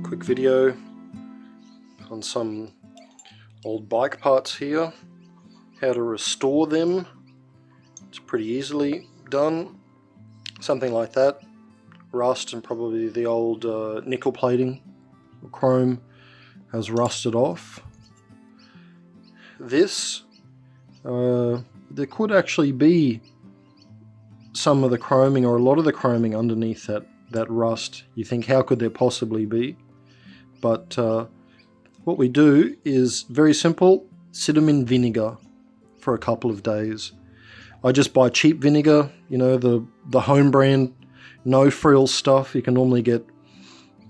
quick video on some old bike parts here, how to restore them. It's pretty easily done. Something like that, rust and probably the old nickel plating or chrome has rusted off. This, there could actually be some of the chroming or a lot of the chroming underneath that rust. You think, how could there possibly be? But what we do is very simple, sit them in vinegar for a couple of days. I just buy cheap vinegar, you know, the home brand, no frills stuff. You can normally get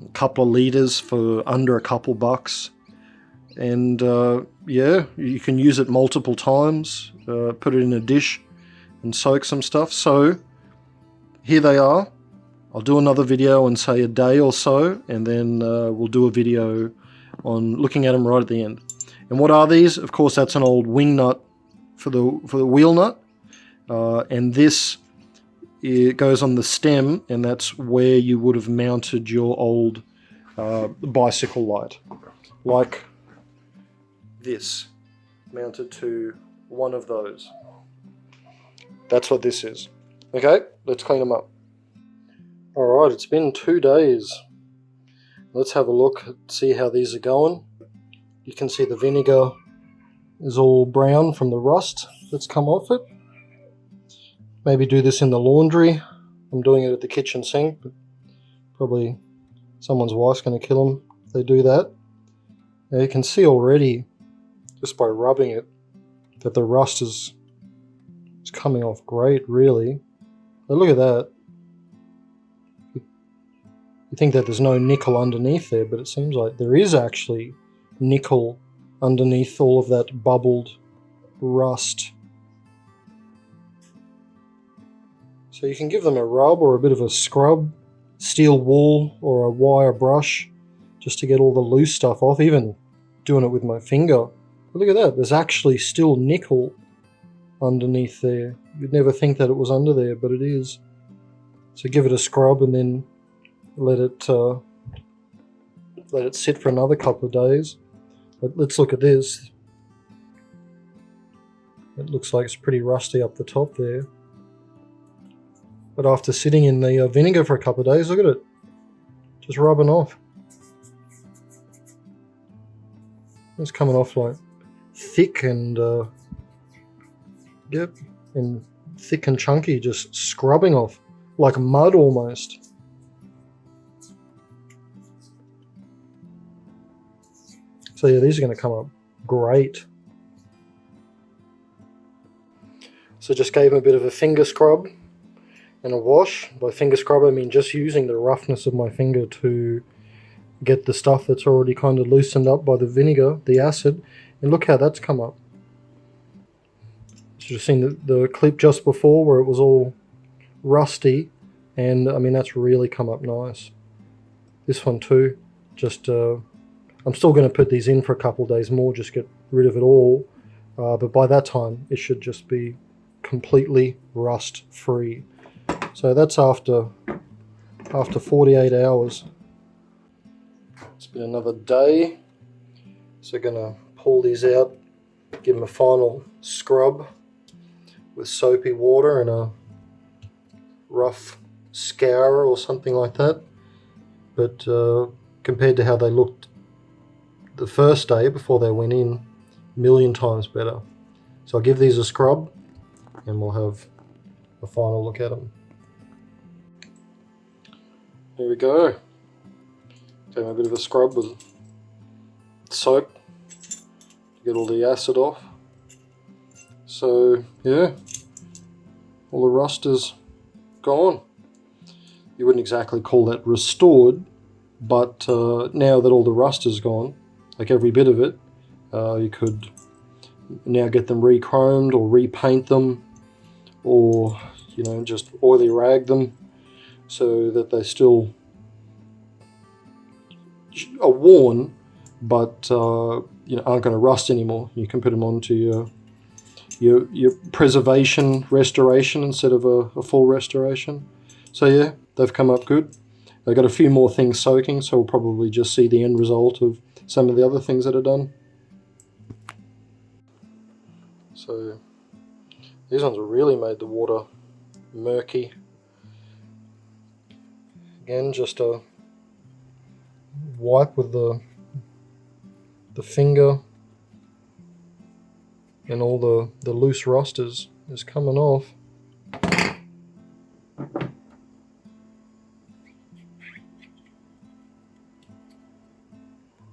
a couple of litres for under a couple bucks. And yeah, you can use it multiple times, put it in a dish and soak some stuff. So here they are. I'll do another video in say a day or so, and then we'll do a video on looking at them right at the end. And what are these? Of course, that's an old wing nut for the wheel nut, and this, it goes on the stem, and that's where you would have mounted your old bicycle light, like this, mounted to one of those. That's what this is. Okay, let's clean them up. Alright, it's been 2 days. Let's have a look, see how these are going. You can see the vinegar is all brown from the rust that's come off it. Maybe do this in the laundry. I'm doing it at the kitchen sink, but probably someone's wife's going to kill them if they do that. Now you can see already, just by rubbing it, that the rust is coming off great, really. But look at that. You think that there's no nickel underneath there, but it seems like there is actually nickel underneath all of that bubbled rust. So you can give them a rub or a bit of a scrub, steel wool or a wire brush, just to get all the loose stuff off, even doing it with my finger. But look at that, there's actually still nickel underneath there. You'd never think that it was under there, but it is. So give it a scrub and then let it sit for another couple of days. But let's look at this. It looks like it's pretty rusty up the top there. But after sitting in the vinegar for a couple of days, look at it, just rubbing off. It's coming off like thick and yep, and thick and chunky, just scrubbing off like mud almost. So yeah, these are going to come up great. So just gave them a bit of a finger scrub and a wash. By finger scrub I mean just using the roughness of my finger to get the stuff that's already kind of loosened up by the vinegar, the acid, and look how that's come up. So you've seen the clip just before where it was all rusty, and I mean that's really come up nice. This one too, just I'm still going to put these in for a couple of days more, just get rid of it all, but by that time it should just be completely rust free. So that's after 48 hours. It's been another day, so going to pull these out, give them a final scrub with soapy water and a rough scourer or something like that. But compared to how they looked the first day before they went in, a million times better. So I'll give these a scrub and we'll have a final look at them. There we go. Take a bit of a scrub with soap to get all the acid off. So yeah, all the rust is gone. You wouldn't exactly call that restored, but now that all the rust is gone, like every bit of it, you could now get them re-chromed or repaint them, or you know, just oily rag them so that they still are worn, but you know, aren't going to rust anymore. You can put them onto your preservation restoration instead of a full restoration. So yeah, they've come up good. I got a few more things soaking, so we'll probably just see the end result of some of the other things that are done. So these ones have really made the water murky. Again, just a wipe with the finger, and all the loose rust is coming off.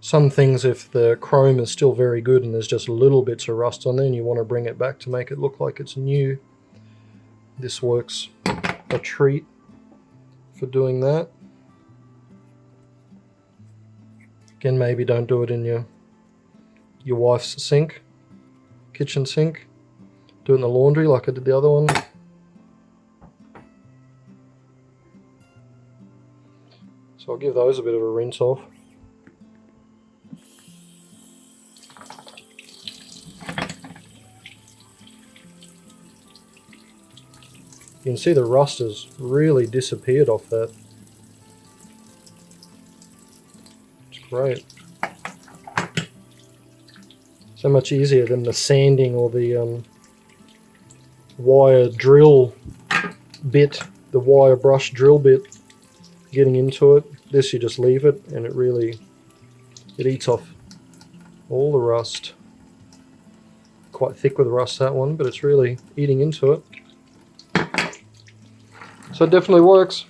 Some things, if the chrome is still very good and there's just little bits of rust on there and you want to bring it back to make it look like it's new, this works a treat for doing that. Again, maybe don't do it in your wife's sink, kitchen sink. Do it in the laundry like I did the other one. So I'll give those a bit of a rinse off. You can see the rust has really disappeared off that. It's great. So much easier than the sanding or the wire drill bit, the wire brush drill bit getting into it. This you just leave it and it eats off all the rust. Quite thick with rust, that one, but it's really eating into it. So it definitely works.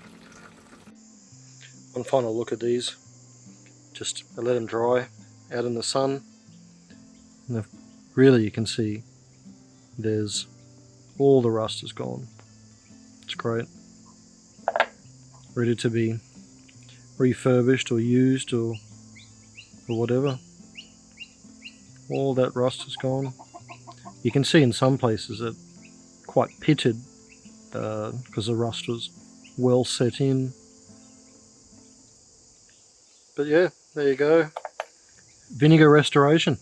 One final look at these. Just I let them dry out in the sun. And really you can see there's all the rust is gone. It's great. Ready to be refurbished or used or whatever. All that rust is gone. You can see in some places it quite pitted because the rust was well set in. But yeah, there you go. Vinegar restoration.